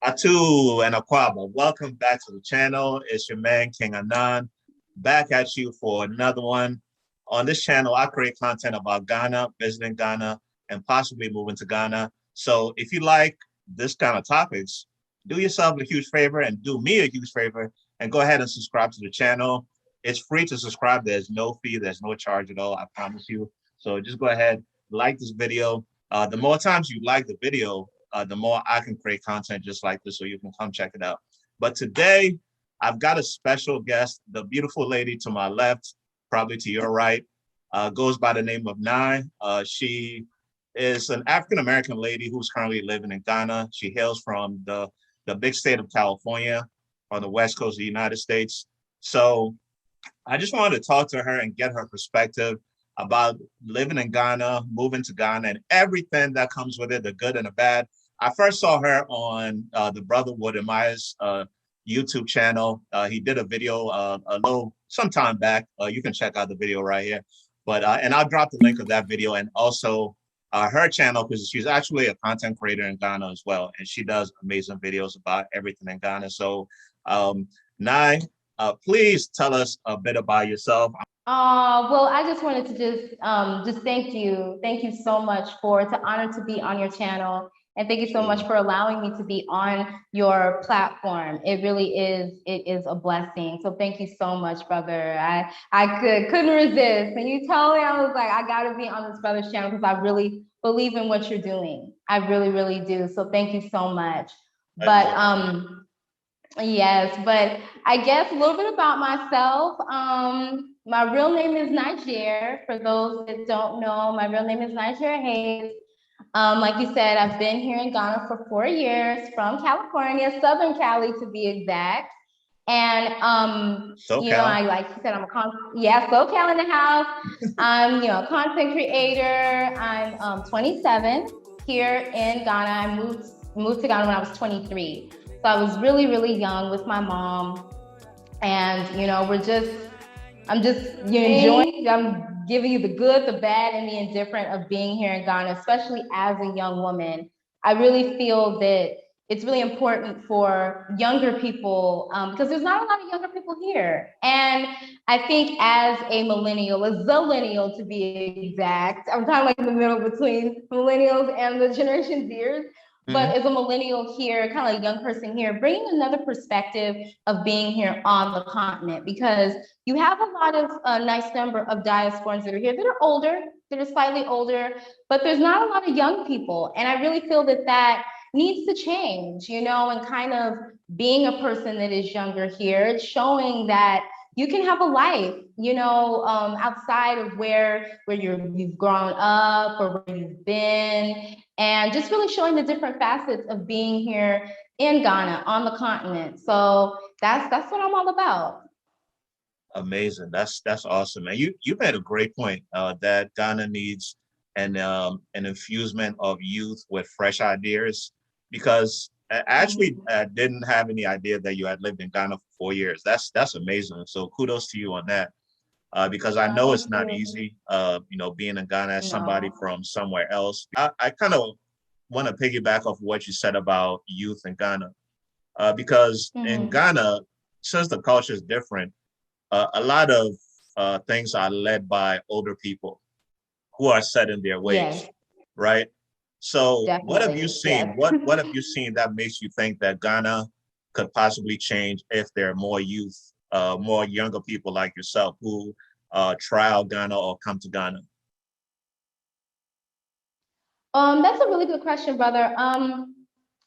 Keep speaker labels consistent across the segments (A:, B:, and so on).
A: Atu and Aquaba, welcome back to the channel. It's your man, King Anan, back at you for another one. On this channel, I create content about Ghana, visiting Ghana, and possibly moving to Ghana. So if you like this kind of topics, do yourself a huge favor and do me a huge favor and go ahead and subscribe to the channel. It's free to subscribe. There's no fee. There's no charge at all. I promise you. So just go ahead, like this video. The more times you like the video, the more I can create content just like this, so you can come check it out. But today, I've got a special guest, the beautiful lady to my left, probably to your right, goes by the name of Nai. She is an African-American lady who's currently living in Ghana. She hails from the big state of California on the west coast of the United States. So I just wanted to talk to her and get her perspective about living in Ghana, moving to Ghana, and everything that comes with it, the good and the bad. I first saw her on the Brother Wood and Myers YouTube channel. He did a video some time back. You can check out the video right here. But and I'll drop the link of that video and also her channel, because she's actually a content creator in Ghana as well, and she does amazing videos about everything in Ghana. So, Nai, please tell us a bit about yourself.
B: Well, I just wanted to just thank you. Thank you so much it's an honor to be on your channel. And thank you so much for allowing me to be on your platform. It really is, it is a blessing. So thank you so much, brother. I couldn't resist. And you told me, I was like, I gotta be on this brother's channel because I really believe in what you're doing. I really, really do. So thank you so much. But yes, but I guess a little bit about myself. My real name is Niger. For those that don't know, my real name is Niger Hayes. Like you said, I've been here in Ghana for 4 years, from California, Southern Cali to be exact. And you know, like you said, I'm SoCal in the house. I'm a content creator. I'm 27 here in Ghana. I moved to Ghana when I was 23. So I was really, really young with my mom. And I'm just enjoying. I'm giving you the good, the bad, and the indifferent of being here in Ghana, especially as a young woman. I really feel that it's really important for younger people because there's not a lot of younger people here. And I think as a millennial, a zillennial to be exact, I'm kind of like in the middle between millennials and the Generation Zers. But as a millennial here, kind of like a young person here, bringing another perspective of being here on the continent, because you have a lot of nice number of diasporans that are here that are older, that are slightly older, but there's not a lot of young people. And I really feel that needs to change, and kind of being a person that is younger here, it's showing that you can have a life, outside of where you've grown up or where you've been, and just really showing the different facets of being here in Ghana on the continent. So that's what I'm all about.
A: Amazing. That's awesome. And you made a great point that Ghana needs an infusement of youth with fresh ideas, because I actually didn't have any idea that you had lived in Ghana for 4 years. That's amazing. So kudos to you on that. Because I know it's not easy, being in Ghana as somebody from somewhere else. I kind of want to piggyback off what you said about youth in Ghana, because in Ghana, since the culture is different, a lot of things are led by older people who are set in their ways, right? So what have you seen? What have you seen that makes you think that Ghana could possibly change if there are more youth, more younger people like yourself who try out Ghana or come to Ghana?
B: That's a really good question, brother.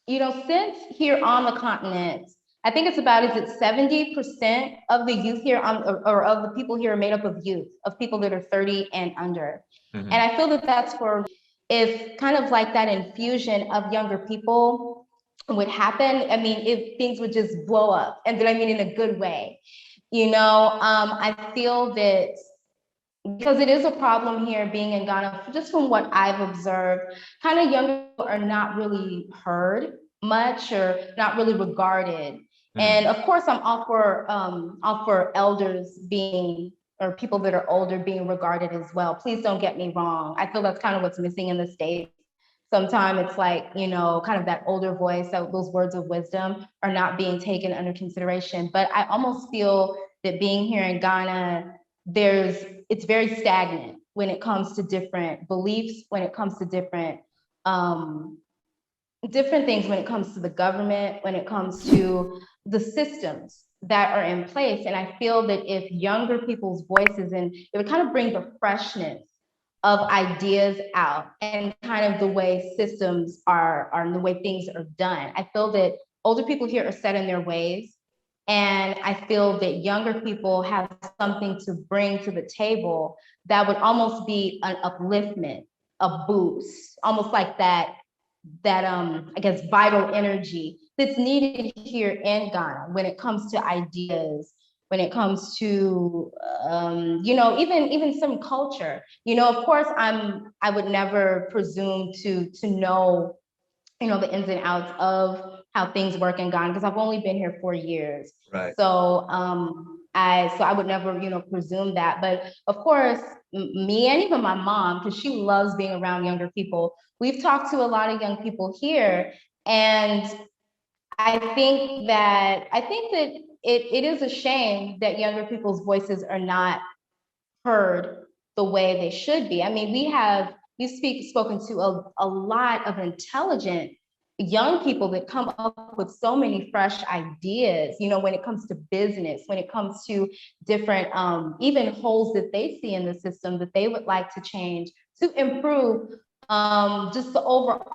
B: Since here on the continent, I think it's about, is it 70% of the youth here or of the people here are made up of youth, of people that are 30 and under. And I feel that that's if kind of like that infusion of younger people would happen, I mean, if things would just blow up, and then I mean in a good way. I feel that because it is a problem here being in Ghana, just from what I've observed, kind of young people are not really heard much or not really regarded. And of course, I'm all for elders being, or people that are older being regarded as well. Please don't get me wrong. I feel that's kind of what's missing in the States. sometimes it's like, you know, kind of that older voice, that those words of wisdom are not being taken under consideration. But I almost feel that being here in Ghana, it's very stagnant when it comes to different beliefs, when it comes to different things, when it comes to the government, when it comes to the systems that are in place. And I feel that if younger people's voices, and it would kind of bring the freshness of ideas out and kind of the way systems are and the way things are done. I feel that older people here are set in their ways. And I feel that younger people have something to bring to the table that would almost be an upliftment, a boost, almost like that I guess vital energy that's needed here in Ghana when it comes to ideas, when it comes to you know, even some culture. You know, of course, I would never presume to know, you know, the ins and outs of how things work in Ghana because I've only been here 4 years.
A: Right.
B: So I would never, you know, presume that. But of course, me and even my mom, because she loves being around younger people, we've talked to a lot of young people here, and I think that it is a shame that younger people's voices are not heard the way they should be. I mean, spoken to a lot of intelligent young people that come up with so many fresh ideas, you know, when it comes to business, when it comes to different even holes that they see in the system that they would like to change to improve just the overall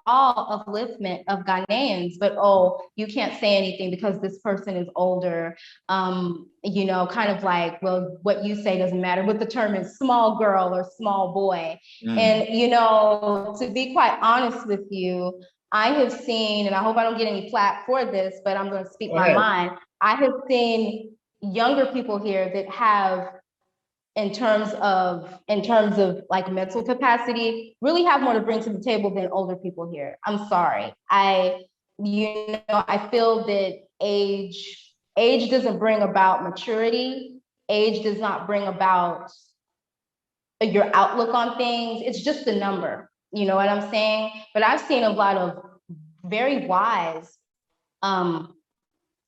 B: upliftment of Ghanaians. But oh, you can't say anything because this person is older. You know, kind of like, well, what you say doesn't matter. What the term is small girl or small boy. And, you know, to be quite honest with you, I have seen, and I hope I don't get any flack for this, but I'm going to speak my mind. I have seen younger people here that have, in terms of like mental capacity, really have more to bring to the table than older people here. I'm sorry. I feel that age doesn't bring about maturity. Age does not bring about your outlook on things. It's just a number. You know what I'm saying? But I've seen a lot of very wise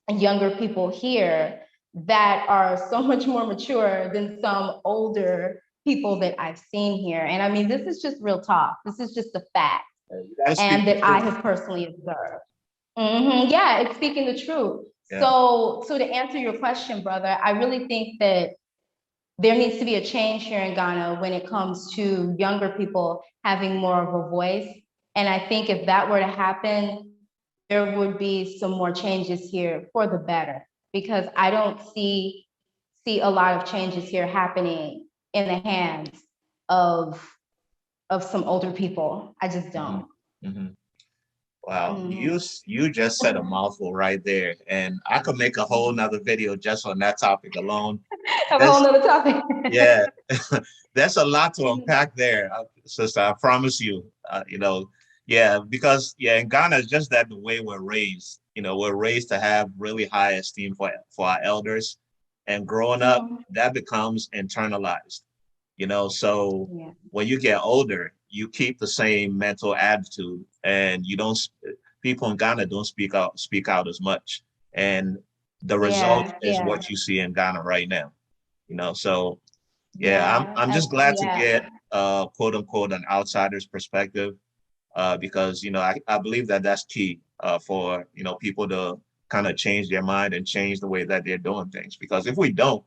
B: younger people here that are so much more mature than some older people that I've seen here. And I mean, this is just real talk. This is just a fact. And that I have personally observed. Yeah, it's speaking the truth. Yeah. So to answer your question, brother, I really think that there needs to be a change here in Ghana when it comes to younger people having more of a voice. And I think if that were to happen, there would be some more changes here for the better, because I don't see a lot of changes here happening in the hands of some older people. I just don't.
A: Wow, you just said a mouthful right there, and I could make a whole nother video just on that topic alone.
B: A whole nother topic.
A: Yeah, that's a lot to unpack there, sister. I promise you. You know, yeah, because in Ghana, it's just that the way we're raised. You know, we're raised to have really high esteem for our elders, and growing up, that becomes internalized. You know, so when you get older, you keep the same mental attitude, and you don't. People in Ghana don't speak out as much, and the result is what you see in Ghana right now. You know, so I'm just glad to get quote unquote an outsider's perspective, because you know I believe that that's key for you know people to kind of change their mind and change the way that they're doing things. Because if we don't,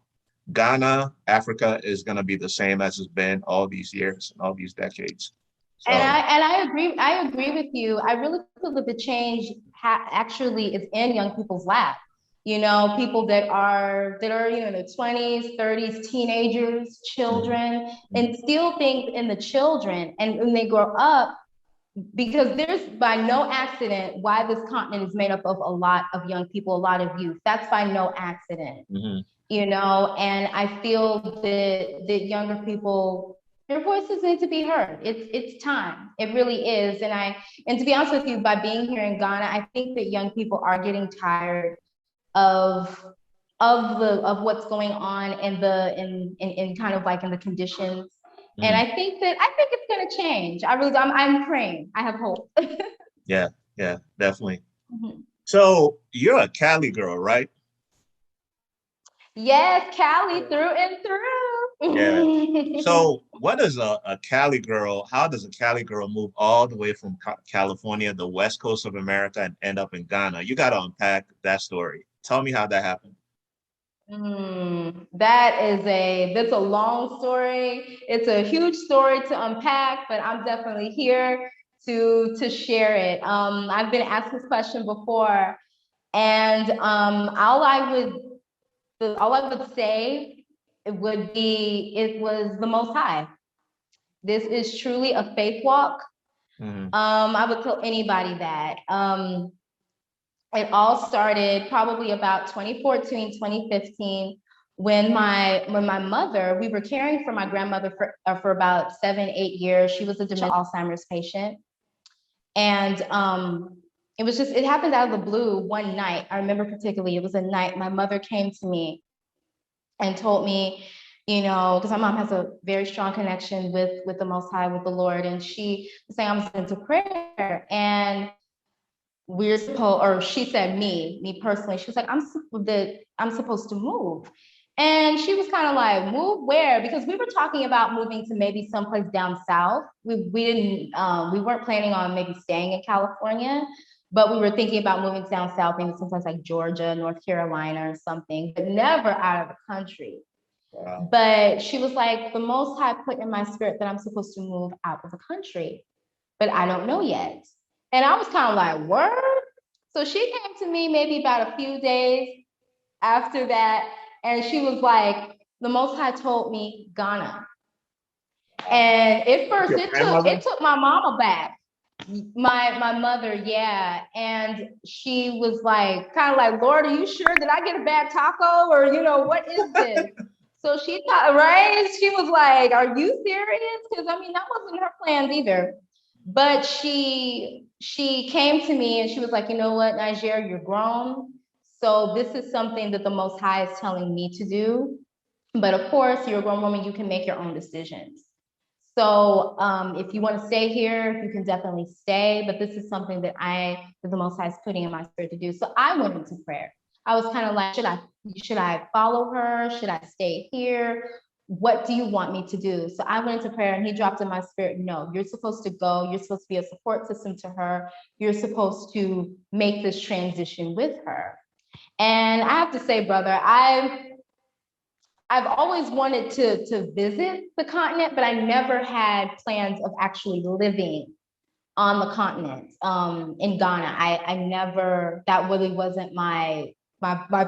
A: Ghana, Africa is going to be the same as it's been all these years and all these decades. So.
B: And I agree with you. I really feel that the change actually is in young people's lap. You know, people that are you know in their 20s, 30s, teenagers, children, instill things in the children, and when they grow up, because there's by no accident why this continent is made up of a lot of young people, a lot of youth. That's by no accident. You know, and I feel that younger people, their voices need to be heard. It's time. It really is. And to be honest with you, by being here in Ghana, I think that young people are getting tired of what's going on in kind of like in the conditions And I think it's going to change. I'm praying. I have hope.
A: Yeah, yeah, definitely.
B: Mhm.
A: So you're a Cali girl, right?
B: Yes, Cali through and
A: Yeah.
B: through.
A: So what is a Cali girl? How does a Cali girl move all the way from California, the west coast of America, and end up in Ghana? You got to unpack that story. Tell me how that happened.
B: That's a long story. It's a huge story to unpack, but I'm definitely here to share it. I've been asked this question before, and all I would say it would be it was the Most High. This is truly a faith walk.
A: Mhm.
B: I would tell anybody that. It all started probably about 2014, 2015, when my mother, we were caring for my grandmother for about 7, 8 years. She was a dementia Alzheimer's patient. And it happened out of the blue one night. I remember particularly, it was a night my mother came to me and told me, because my mom has a very strong connection with the Most High, with the Lord. And she was saying, I'm into prayer. And she said me personally, she was like, I'm supposed to move. And she was kind of like, move where? Because we were talking about moving to maybe someplace down south. We weren't planning on maybe staying in California, but we were thinking about moving down south, maybe someplace like Georgia, North Carolina or something, but never out of the country.
A: Wow.
B: But she was like, the Most High put in my spirit that I'm supposed to move out of the country, but I don't know yet. And I was kind of like, word? So she came to me maybe about a few days after that, and she was like, the Most High told me Ghana. And at first
A: Your grandmother?
B: it took my mama back. My mother, yeah. And she was like, kind of like, Lord, are you sure that I get a bad taco? Or, what is this? So she thought, right? She was like, are you serious? Because I mean, that wasn't her plans either. But she came to me and she was like, you know what, Niger, you're grown. So this is something that the Most High is telling me to do. But of course, you're a grown woman, you can make your own decisions. So if you want to stay here, you can definitely stay. But this is something that the Most High is putting in my spirit to do. So I went into prayer. I was kind of like, should I follow her? Should I stay here? What do you want me to do? So I went into prayer and he dropped in my spirit, no, you're supposed to go. You're supposed to be a support system to her. You're supposed to make this transition with her. And I have to say, brother, I've always wanted to visit the continent, but I never had plans of actually living on the continent in Ghana. I never, that really wasn't my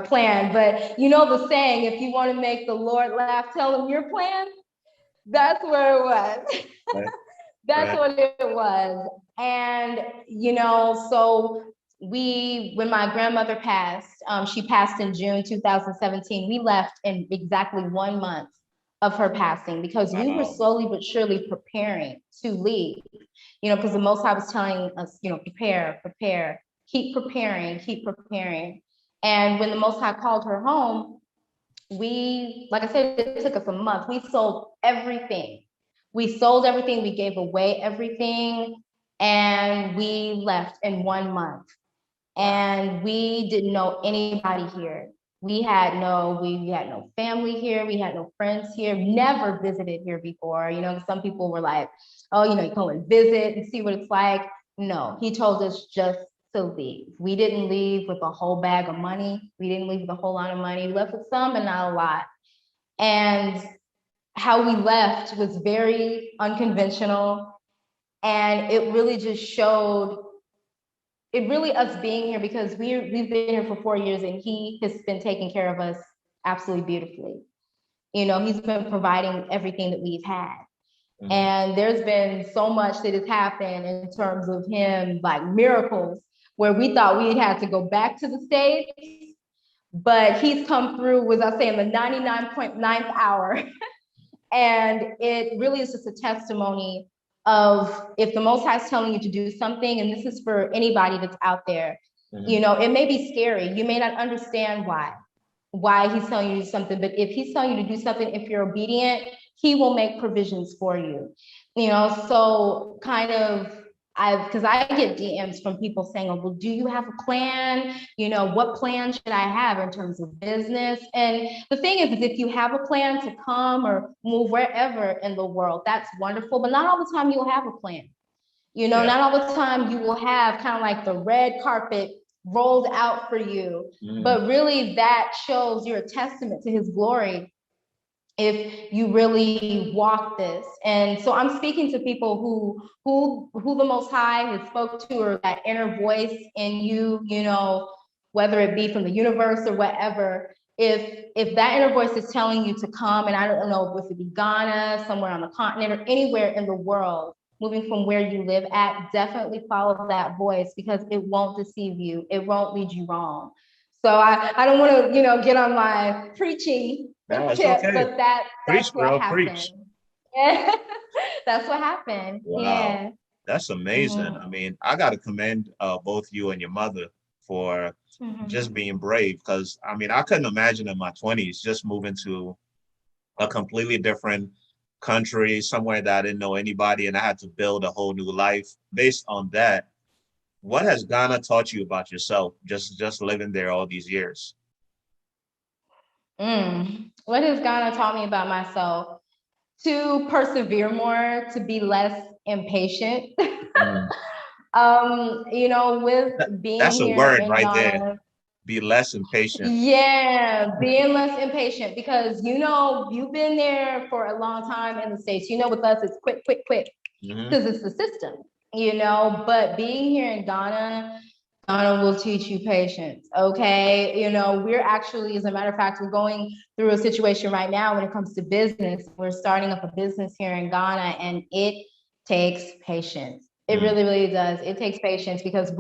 B: plan. But you know the saying, if you want to make the Lord laugh, tell him your plan. That's where it was.
A: Right.
B: That's
A: Right.
B: what it was. And, so when my grandmother passed, she passed in June 2017. We left in exactly 1 month of her passing because we were
A: Wow.
B: slowly but surely preparing to leave, because the Most High was telling us, prepare, keep preparing, keep preparing. And when the Most High called her home, like I said, it took us a month. We sold everything. We gave away everything, and we left in 1 month. And we didn't know anybody here. We had no family here. We had no friends here. Never visited here before. Some people were like, oh, you go and visit and see what it's like. No, he told us just to leave. We didn't leave with a whole bag of money. We didn't leave with a whole lot of money. We left with some, but not a lot. And how we left was very unconventional. And it really just showed us being here because we've been here for 4 years and he has been taking care of us absolutely beautifully. He's been providing everything that we've had. Mm-hmm. And there's been so much that has happened in terms of him, like miracles, where we thought we'd have to go back to the States, but he's come through, was I saying, the 99.9th hour. And it really is just a testimony of if the Most High is telling you to do something, and this is for anybody that's out there, mm-hmm. It may be scary. You may not understand why he's telling you to do something, but if he's telling you to do something, if you're obedient, he will make provisions for you. So kind of, because I get DMs from people saying, oh, well, do you have a plan? What plan should I have in terms of business? And the thing is if you have a plan to come or move wherever in the world, that's wonderful, but not all the time you'll have a plan. Not all the time you will have kind of like the red carpet rolled out for you, but really that shows you're a testament to his glory if you really walk this. And so I'm speaking to people who the Most High has spoke to, or that inner voice in you, whether it be from the universe or whatever. If that inner voice is telling you to come, and I don't know if it be Ghana, somewhere on the continent, or anywhere in the world, moving from where you live at, definitely follow that voice, because it won't deceive you. It won't lead you wrong. So I don't want to, get on my preaching tip,
A: okay.
B: but that's
A: Preach,
B: what
A: girl,
B: happened.
A: preach.
B: Yeah. That's what happened.
A: Wow.
B: Yeah.
A: That's amazing. I mean, I got to commend both you and your mother for just being brave, because I mean, I couldn't imagine in my 20s just moving to a completely different country, somewhere that I didn't know anybody, and I had to build a whole new life based on that. What has Ghana taught you about yourself, just living there all these years?
B: What has Ghana taught me about myself? To persevere more, to be less impatient. With being
A: That's a
B: here
A: word
B: in
A: right
B: Ghana.
A: there. Be less impatient.
B: Yeah, being less impatient, because you've been there for a long time in the States. With us, it's quick, quick, quick, because it's the system. But being here in Ghana will teach you patience. Okay, we're actually, as a matter of fact, we're going through a situation right now when it comes to business. We're starting up a business here in Ghana, and it takes patience. It really, really does. It takes patience, because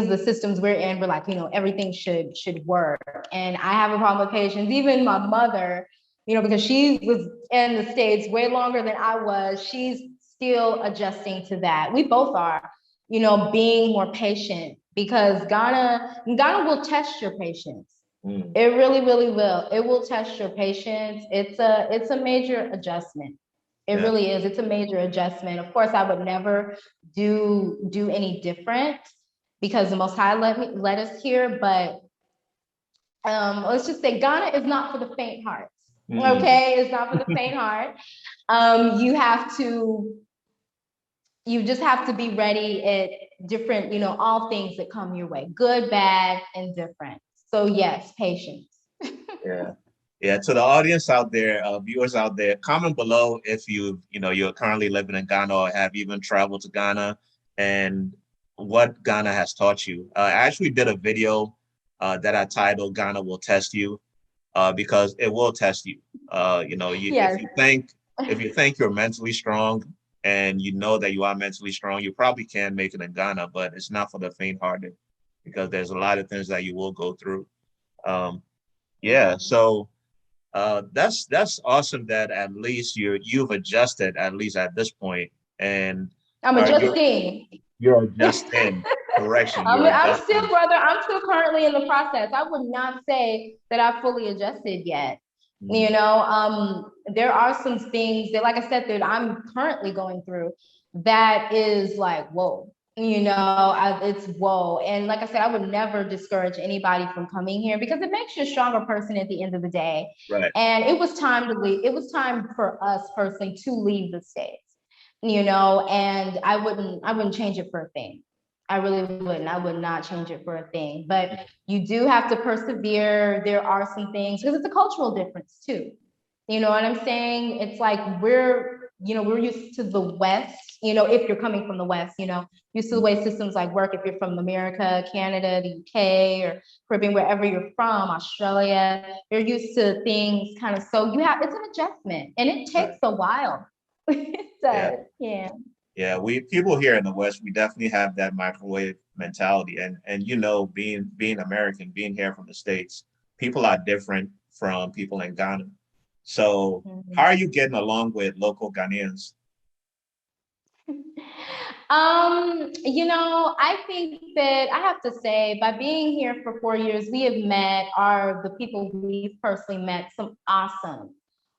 B: the systems we're in, we're like, everything should work. And I have a problem with patience. Even my mother, because she was in the States way longer than I was, she's still adjusting to that. We both are, being more patient, because Ghana will test your patience. It really, really will. It will test your patience. It's a major adjustment. It really is. It's a major adjustment. Of course, I would never do any different, because the Most High let us here. But let's just say Ghana is not for the faint heart. Okay, it's not for the faint heart. You just have to be ready at different, all things that come your way, good, bad, and different. So yes, patience.
A: Yeah. To the audience out there, viewers out there, comment below if you're currently living in Ghana or have even traveled to Ghana, and what Ghana has taught you. I actually did a video that I titled "Ghana Will Test You," because it will test you.
B: Yes.
A: If you think you're mentally strong, and you know that you are mentally strong, you probably can make it in Ghana, but it's not for the faint-hearted, because there's a lot of things that you will go through. So that's awesome that at least you've adjusted, at least at this point, and
B: I'm adjusting.
A: You're adjusting. Correction.
B: I'm still currently in the process. I would not say that I've fully adjusted yet. There are some things that, like I said, that I'm currently going through that is like, whoa, it's whoa. And like I said, I would never discourage anybody from coming here, because it makes you a stronger person at the end of the day.
A: Right.
B: And it was time to leave. It was time for us personally to leave the States, and I wouldn't change it for a thing. I really wouldn't. I would not change it for a thing. But you do have to persevere. There are some things, because it's a cultural difference too. You know what I'm saying? It's like we're used to the West, if you're coming from the West, used to the way systems like work. If you're from America, Canada, the UK, or Caribbean, wherever you're from, Australia, you're used to things kind of, so it's an adjustment, and it takes a while. It does. Yeah.
A: People here in the West, we definitely have that microwave mentality, and being American, being here from the States, people are different from people in Ghana. So how are you getting along with local Ghanaians?
B: I think that I have to say, by being here for 4 years, we have met the people we've personally met, some awesome,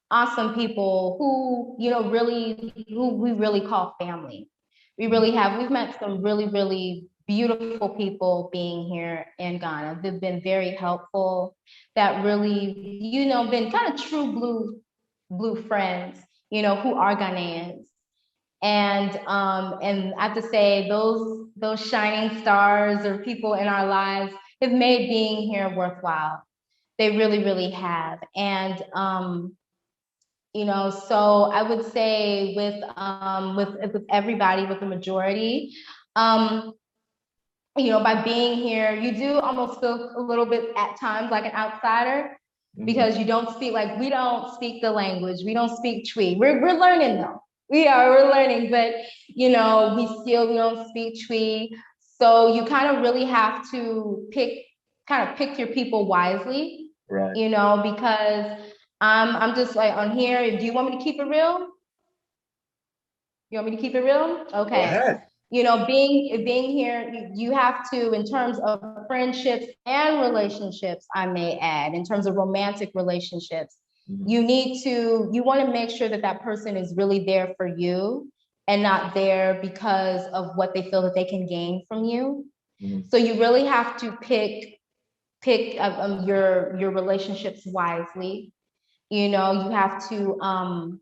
B: awesome people who, you know, who we really call family. We've met some really, really beautiful people being here in Ghana. They've been very helpful, that really, you know, been kind of true blue friends, you know, who are Ghanaians. And I have to say those shining stars or people in our lives have made being here worthwhile. They really, really have. And you know, so I would say with everybody, with the majority, um, you know, by being here, you do almost feel a little bit at times like an outsider because you don't speak, like, we don't speak the language. We don't speak Twi. We're learning though. We're learning, but you know, we don't speak Twi. So you kind of really have to pick your people wisely,
A: Right.
B: you know, because I'm just like on here. Do you want me to keep it real? You want me to keep it real? Okay.
A: Go ahead.
B: You know, being here, you have to, in terms of friendships and relationships, I may add, in terms of romantic relationships, you want to make sure that that person is really there for you and not there because of what they feel that they can gain from you. So you really have to pick your relationships wisely. You know, you have to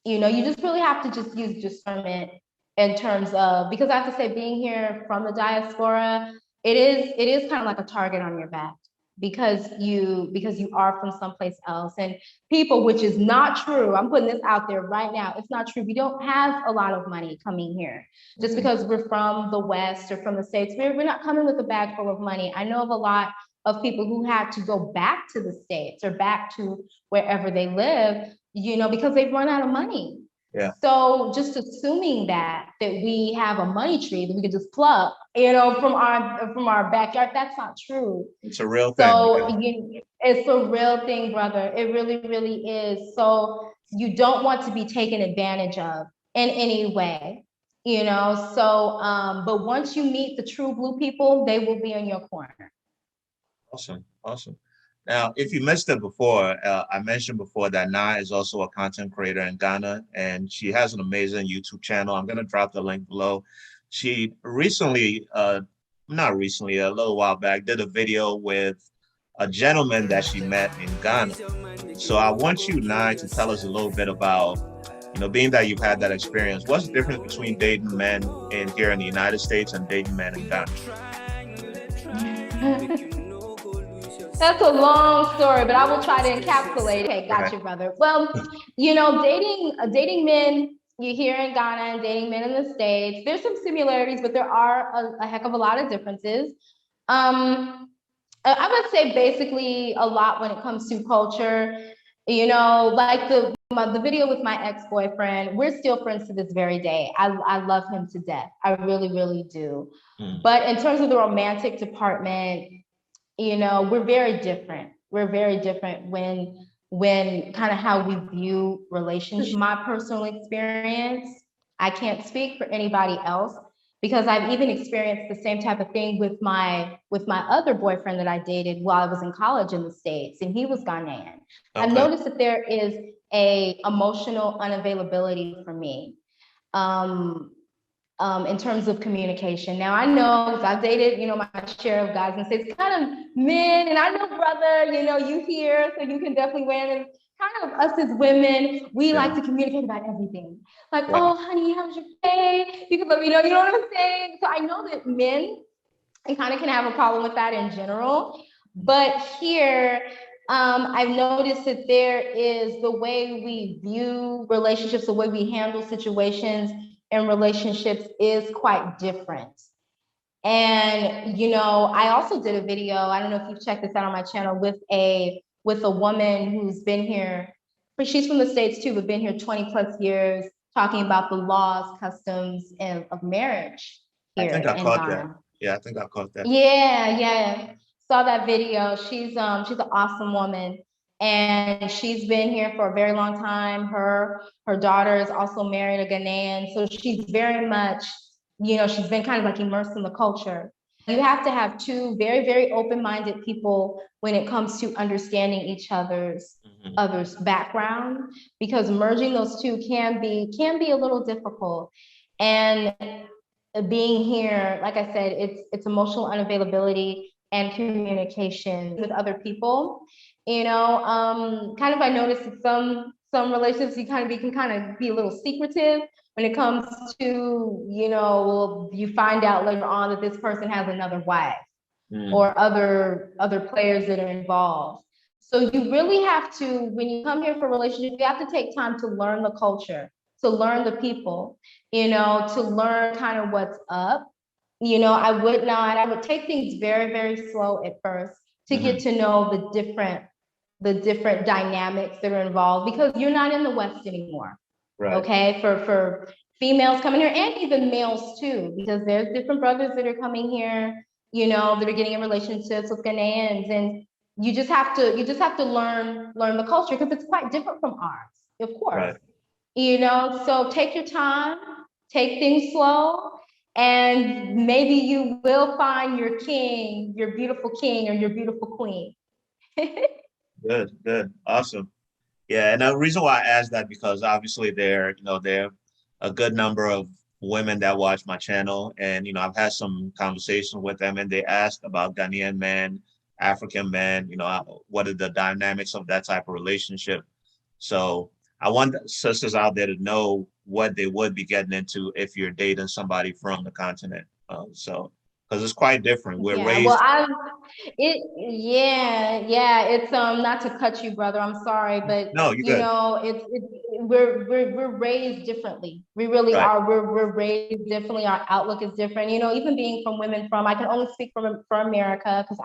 B: you know, you just really have to just use discernment in terms of, because I have to say, being here from the diaspora, it is kind of like a target on your back because you are from someplace else, and people, which is not true. I'm putting this out there right now. It's not true. We don't have a lot of money coming here just because we're from the West or from the States. We're not coming with a bag full of money. I know of a lot of people who had to go back to the States or back to wherever they live, you know, because they've run out of money.
A: Yeah.
B: So just assuming that we have a money tree that we could just pluck, you know, from our backyard, that's not true.
A: It's a real thing.
B: So it's a real thing, brother. It really, really is. So you don't want to be taken advantage of in any way, you know. So, but once you meet the true blue people, they will be in your corner.
A: Awesome, awesome. Now, if you missed it before, I mentioned before that Na is also a content creator in Ghana, and she has an amazing YouTube channel. I'm going to drop the link below. She recently, not recently, a little while back, did a video with a gentleman that she met in Ghana. So I want you, Na, to tell us a little bit about, you know, being that you've had that experience, what's the difference between dating men here in the United States and dating men in Ghana?
B: That's a long story, but I will try to encapsulate. Okay, got you, brother. Well, you know, dating men here in Ghana and dating men in the States, there's some similarities, but there are a heck of a lot of differences. I would say basically a lot when it comes to culture. You know, like the video with my ex-boyfriend, we're still friends to this very day. I love him to death. I really, really do. But in terms of the romantic department, you know, we're very different. We're very different when kind of how we view relationships. My personal experience, I can't speak for anybody else because I've even experienced the same type of thing with my other boyfriend that I dated while I was in college in the States, and he was Ghanaian. Okay. I've noticed that there is a emotional unavailability for me. In terms of communication. Now I know, because I've dated, you know, my share of guys and States, kind of men, and I know, brother, you know, you here, so you can definitely weigh in. Kind of us as women, we like to communicate about everything. Like, oh, honey, how's your day? You can let me know, you know what I'm saying? So I know that men, kind of can have a problem with that in general. But here, I've noticed that there is the way we view relationships, the way we handle situations in relationships is quite different. And, you know, I also did a video, I don't know if you've checked this out on my channel, with a woman who's been here, but she's from the States too, but been here 20 plus years, talking about the laws, customs, of marriage here. I think I caught that.
A: Yeah, I think I caught that.
B: Yeah. Saw that video. She's an awesome woman. And she's been here for a very long time. Her daughter is also married a Ghanaian. So she's very much, you know, she's been kind of like immersed in the culture. You have to have two very, very open-minded people when it comes to understanding each other's other's background, because merging those two can be a little difficult. And being here, like I said, it's emotional unavailability and communication with other people. Kind of I noticed that some relationships you can kind of be a little secretive when it comes to, you find out later on that this person has another wife or other players that are involved. So you really have to, when you come here for a relationship, you have to take time to learn the culture, to learn the people, to learn kind of what's up. I would take things very, very slow at first to get to know the different dynamics that are involved, because you're not in the West anymore. Right. Okay. For females coming here, and even males too, because there's different brothers that are coming here, that are getting in relationships with Ghanaians, and you just have to learn the culture, because it's quite different from ours, of course. Right. So take your time, take things slow, and maybe you will find your king, your beautiful king, or your beautiful queen.
A: Good, awesome. Yeah, and the reason why I asked that, because obviously there are a good number of women that watch my channel, and I've had some conversations with them, and they asked about Ghanaian men, African men, what are the dynamics of that type of relationship. So I want sisters out there to know what they would be getting into if you're dating somebody from the continent. Because it's quite different. We're raised.
B: Well, it's not to cut you, brother. I'm sorry, but
A: no, you're good.
B: We're raised differently. We really are. We're raised differently. Our outlook is different. Even being from women from, I can only speak for America, because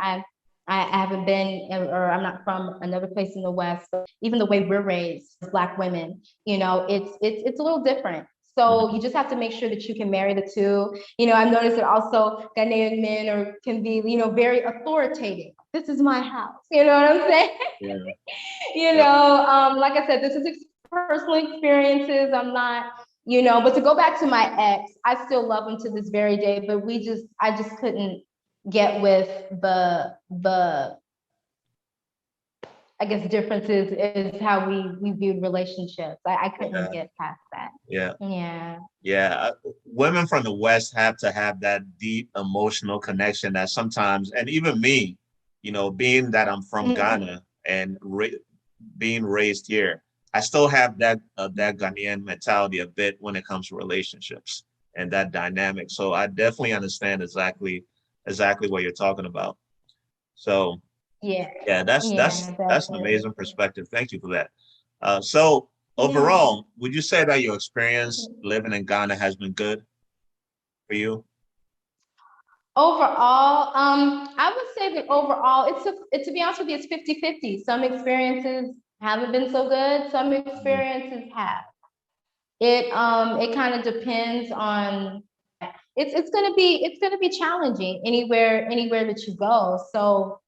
B: I haven't been, or I'm not from another place in the West. But even the way we're raised as Black women, it's a little different. So you just have to make sure that you can marry the two. I've noticed that also Ghanaian men can be, very authoritative. This is my house. You know what I'm saying? Yeah. Like I said, this is personal experiences. I'm not, but to go back to my ex, I still love him to this very day, but I just couldn't get with the I guess differences is how we viewed relationships. I couldn't get past that.
A: Yeah. Women from the West have to have that deep emotional connection that sometimes, and even me, being that I'm from Ghana and being raised here, I still have that Ghanaian mentality a bit when it comes to relationships and that dynamic. So I definitely understand exactly what you're talking about. So that's an amazing perspective. Thank you for that. So overall, would you say that your experience living in Ghana has been good for you?
B: Overall, I would say that overall, to be honest with you, it's 50-50. Some experiences haven't been so good. Some experiences have. It kind of depends on. It's gonna be challenging anywhere that you go. So,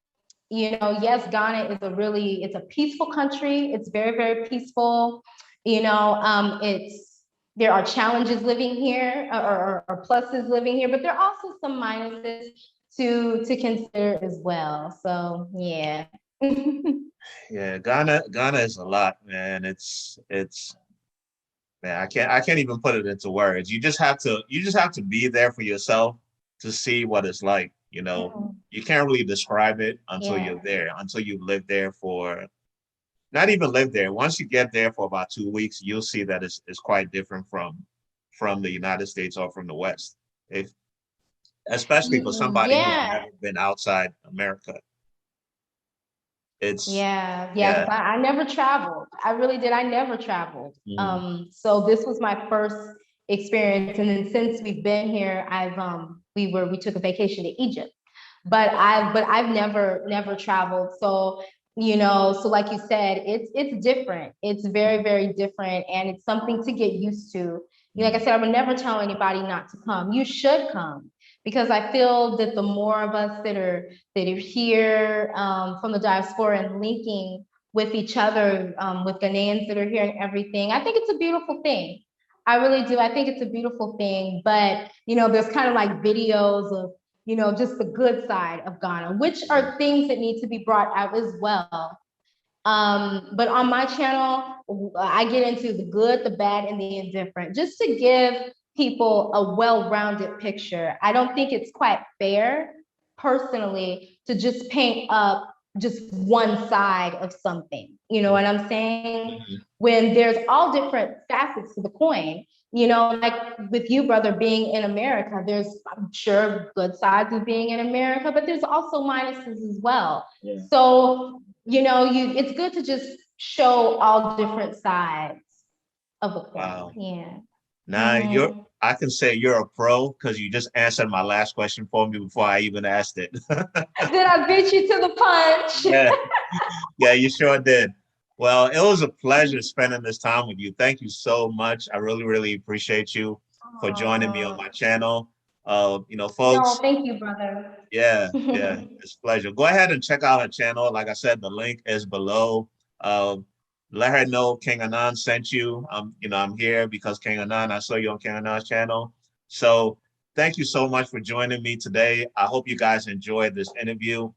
B: yes, Ghana is it's a peaceful country. It's very, very peaceful. There are challenges living here, or pluses living here, but there are also some minuses to consider as well. So yeah.
A: Yeah, Ghana is a lot, man. It's man, I can't even put it into words. You just have to be there for yourself to see what it's like. You can't really describe it until you're there, until you live there for, not even live there. Once you get there for about 2 weeks, you'll see that it's quite different from the United States or from the West. Especially for somebody who's never been outside America. It's
B: because I never traveled. I really did. I never traveled. So this was my first experience, and then since we've been here, we took a vacation to Egypt, but I've never traveled. So so like you said, it's different. It's very, very different, and it's something to get used to. Like I said, I would never tell anybody not to come. You should come, because I feel that the more of us that are here from the diaspora and linking with each other, with Ghanaians that are here and everything, I think it's a beautiful thing. I really do. I think it's a beautiful thing. But there's kind of like videos of just the good side of Ghana, which are things that need to be brought out as well. But on my channel, I get into the good, the bad, and the indifferent, just to give people a well-rounded picture. I don't think it's quite fair, personally, to just paint up just one side of something. You know what I'm saying?
A: Mhm.
B: When there's all different facets to the coin. You know, like with you, brother, being in America, there's, I'm sure, good sides of being in America, but there's also minuses as well.
A: Yeah.
B: So, you know, it's good to just show all different sides of the coin.
A: Wow.
B: Yeah.
A: Now I can say you're a pro because you just answered my last question for me before I even asked it.
B: Did I beat you to the punch?
A: Yeah, yeah, you sure did. Well, it was a pleasure spending this time with you. Thank you so much. I really, really appreciate you for joining me on my channel.
B: No,
A: folks,
B: thank you, brother.
A: yeah, it's a pleasure. Go ahead and check out her channel. Like I said, the link is below. Uh, Let her know King Anan sent you. I'm here because King Anan, I saw you on King Anan's channel. So thank you so much for joining me today. I hope you guys enjoyed this interview.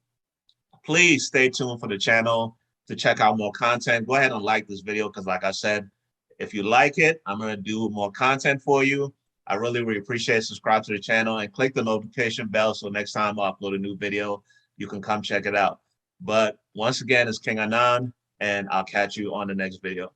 A: Please stay tuned for the channel to check out more content. Go ahead and like this video because like I said, if you like it, I'm going to do more content for you. I really, really appreciate it. Subscribe to the channel and click the notification bell so next time I upload a new video, you can come check it out. But once again, it's King Anan, and I'll catch you on the next video.